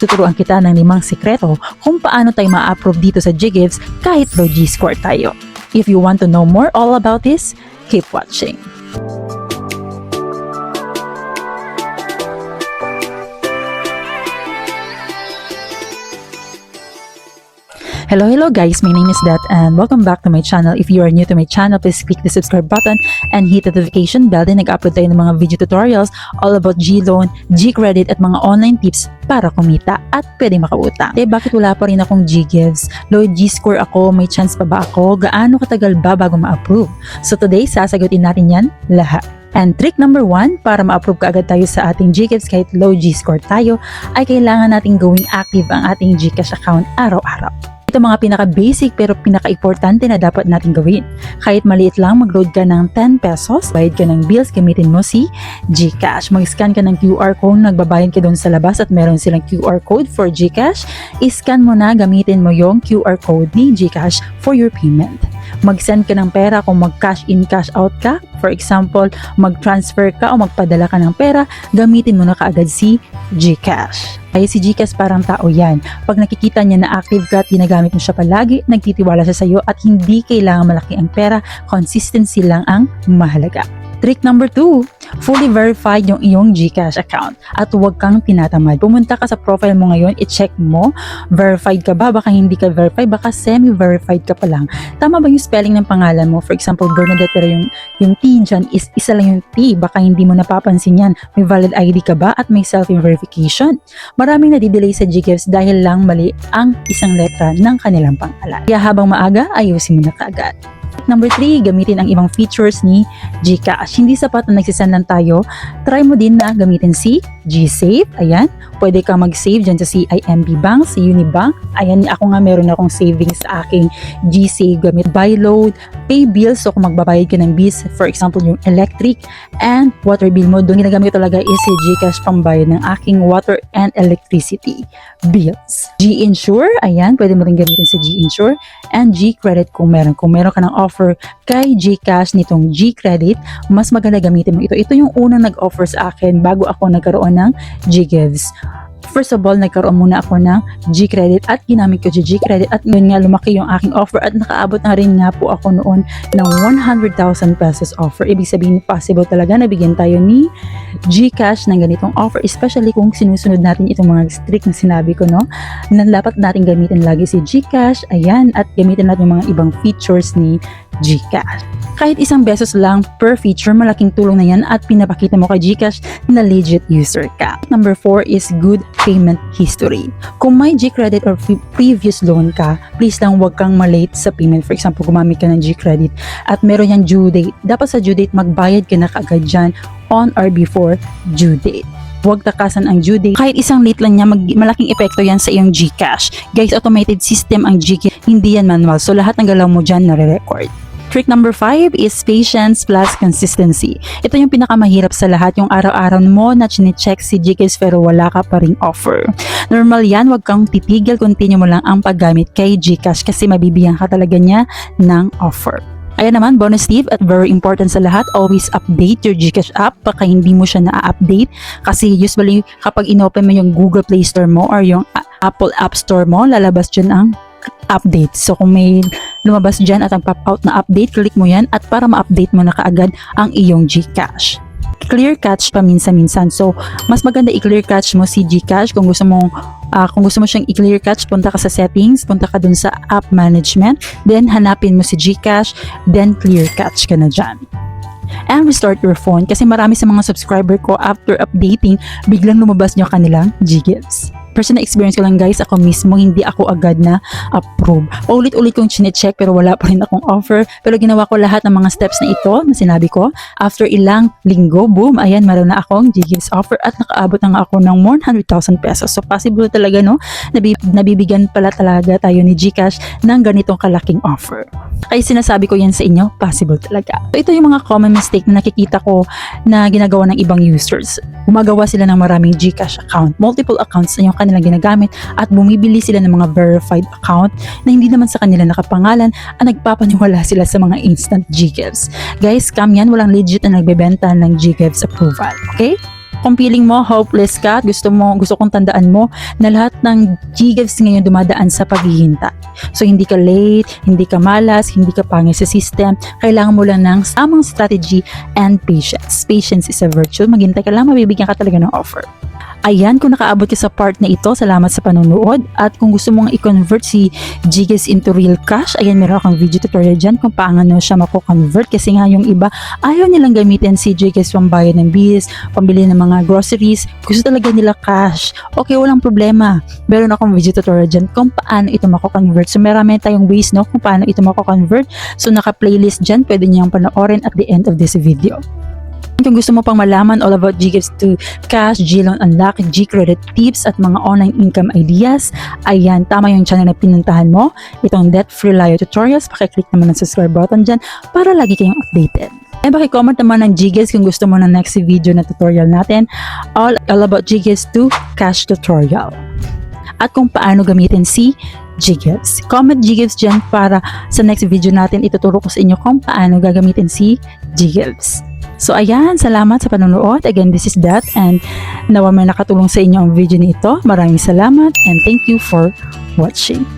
Tuturuan kita ng 5 sikreto kung paano tayo ma-approve dito sa GGives kahit low G-score tayo. If you want to know more all about this, keep watching. Hello guys, my name is Dat and welcome back to my channel. If you are new to my channel, please click the subscribe button and hit the notification bell. Then nag-upload tayo ng mga video tutorials all about G-Loan, G-Credit at mga online tips para kumita at pwede makautang. Bakit wala pa rin akong GGives? Low G-score ako, may chance pa ba ako? Gaano katagal ba bago ma-approve? So today, sasagutin natin yan lahat. And trick number 1, para ma-approve ka agad tayo sa ating GGives kahit low G-score tayo, ay kailangan nating gawing active ang ating GCash account araw-araw. Ito mga pinaka-basic pero pinaka-importante na dapat natin gawin. Kahit maliit lang, mag-load ka ng 10 pesos, bayad ka ng bills, gamitin mo si GCash. Mag-scan ka ng QR code, nagbabayad ka doon sa labas at meron silang QR code for GCash. I-scan mo na, gamitin mo yung QR code ni GCash for your payment. Mag-send ka ng pera kung mag-cash in, cash out ka. For example, mag-transfer ka o magpadala ka ng pera, gamitin mo na kaagad si GCash. Ay si GCash parang tao yan. Pag nakikita niya na active ka at ginagamit mo siya palagi, nagtitiwala siya sa iyo at hindi kailangan malaki ang pera, consistency lang ang mahalaga. Trick number 2, fully verified yung iyong GCash account at huwag kang tinatamad. Pumunta ka sa profile mo ngayon, i-check mo, verified ka ba? Baka hindi ka verified, baka semi-verified ka pa lang. Tama ba yung spelling ng pangalan mo? For example, Bernadette, pero yung T dyan is isa lang yung T. Baka hindi mo napapansin yan. May valid ID ka ba at may self-verification? Maraming nadidelay sa GGives dahil lang mali ang isang letra ng kanilang pangalan. Kaya habang maaga, ayusin mo na kaagad. Number 3, gamitin ang ibang features ni GCash. Hindi sapat na nagsisend lang tayo. Try mo din na gamitin si GSave. Ayan. Pwede ka mag-save dyan sa CIMB Bank, sa Unibank. Ayan, ako nga meron akong savings sa aking GSave gamit buy load, pay bills. So kung magbabayad ka ng bills, for example, yung electric and water bill mo, doon ginagamit ko talaga is si GCash pambayad ng aking water and electricity bills. G-Insure, ayan, pwede mo rin gamitin sa G-Insure and G-Credit kung meron. Kung meron ka ng offer kay GCash nitong G-Credit, mas maganda gamitin mo ito. Ito yung unang nag-offer sa akin bago ako nagkaroon ng GGives. First of all, nagkaroon muna ako ng G-Credit at ginamit ko si G-Credit at ngayon nga lumaki yung aking offer at nakaabot na rin nga po ako noon ng 100,000 pesos offer. Ibig sabihin, possible talaga na bigyan tayo ni GCash ng ganitong offer, especially kung sinusunod natin itong mga strict na sinabi ko, no? Na dapat natin gamitin lagi si GCash, ayan, at gamitin natin yung mga ibang features ni GCash. Kahit isang besos lang per feature, malaking tulong na yan at pinapakita mo kay GCash na legit user ka. Number 4 is good payment history. Kung may G-Credit or previous loan ka, please lang huwag kang malate sa payment. For example, gumamit ka ng G-Credit at meron yung due date. Dapat sa due date, magbayad ka na kaagad dyan on or before due date. Huwag takasan ang due date. Kahit isang late lang niya, malaking epekto yan sa iyong GCash. Guys, automated system ang GCash, hindi yan manual. So lahat ng galaw mo dyan nare-record. Trick number 5 is patience plus consistency. Ito yung pinakamahirap sa lahat, yung araw-araw mo na chine-check si GCash pero wala ka pa ring offer. Normal yan, wag kang titigil, continue mo lang ang paggamit kay GCash kasi mabibigyan ka talaga niya ng offer. Ayan naman, bonus tip at very important sa lahat, always update your GCash app. Baka hindi mo siya na-update kasi usually kapag inopen mo yung Google Play Store mo or yung Apple App Store mo, lalabas dyan ang update. So kung may lumabas dyan at ang pop out na update, click mo yan at para ma-update mo na kaagad ang iyong GCash. Clear cache pa minsan-minsan. So mas maganda i-clear cache mo si GCash kung gusto mo siyang i-clear cache, punta ka sa settings, punta ka dun sa app management, then hanapin mo si GCash, then clear cache ka na dyan. And restart your phone kasi marami sa mga subscriber ko after updating, biglang lumabas nyo kanilang GGives. Personal experience ko lang guys, ako mismo hindi ako agad na approve. Paulit-ulit kong chine-check pero wala pa rin akong offer. Pero ginawa ko lahat ng mga steps na ito na sinabi ko. After ilang linggo, boom, ayan, meron na akong GGives offer at nakaabot na nga ako ng 100,000 pesos. So possible talaga, no? Nabibigyan pala talaga tayo ni GCash ng ganitong kalaking offer. Kaya sinasabi ko yan sa inyo, possible talaga. So ito yung mga common mistake na nakikita ko na ginagawa ng ibang users. Gumagawa sila ng maraming GCash account, multiple accounts na yung kanilang ginagamit at bumibili sila ng mga verified account na hindi naman sa kanila nakapangalan at nagpapaniwala sila sa mga instant GGives. Guys, scam yan, walang legit na nagbebenta ng GGives approval. Okay? Kung feeling mo hopeless ka at gusto kong tandaan mo na lahat ng G-Gives ngayon dumadaan sa paghihintay. So hindi ka late, hindi ka malas, hindi ka pangit sa system. Kailangan mo lang ng tamang strategy and patience. Patience is a virtue. Maghintay ka lang, mabibigyan ka talaga ng offer. Ayan, kung nakaabot ka sa part na ito, salamat sa panonood. At kung gusto mong i-convert si G-Gives into real cash, ayan, meron akong video tutorial dyan kung paano siya mako-convert. Kasi nga yung iba, ayaw nilang gamitin si G-Gives pambayad ng bills, pambili ng mga groceries. Gusto talaga nila cash. Okay, walang problema. Meron akong video tutorial dyan kung paano ito mako-convert. So marami tayong ways, no, kung paano ito mako-convert. So naka-playlist dyan, pwede niyang panoorin at the end of this video. Kung gusto mo pang malaman all about G-Gives to Cash, G-Loan Unlock, G-Credit tips at mga online income ideas, ayan, tama yung channel na pinuntahan mo. Itong Debt Free Layo Tutorials, pakiclick naman ng subscribe button dyan para lagi kayong updated. And pakicomment naman ng G-Gives kung gusto mo ng next video na tutorial natin, all about G-Gives to Cash tutorial. At kung paano gamitin si G-Gives. Comment G-Gives dyan para sa next video natin ituturo ko sa inyo kung paano gagamitin si G-Gives. So ayan, salamat sa panonood. Again, this is Dat and nawa may nakatulong sa inyo ang video nito. Maraming salamat and thank you for watching.